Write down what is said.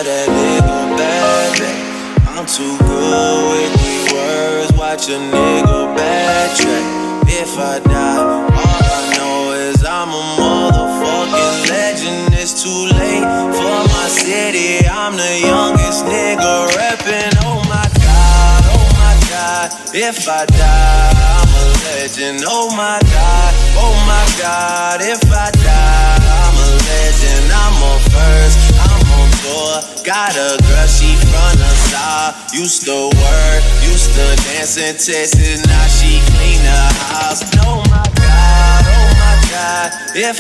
that nigga back. I'm too good with these words, watch a nigga backtrack. If I die, all I know is I'm a motherfucking legend. It's too late for my city, I'm the youngest nigga reppin'. Oh my God, oh my God. If I die, I'm a legend. Oh my God, oh my God. If I die, I'm a legend. I'm on first, I'm on tour. Got a girl, she from the south. Used to work, used to dance in Texas. Now she clean the house. Oh my God, oh my God. If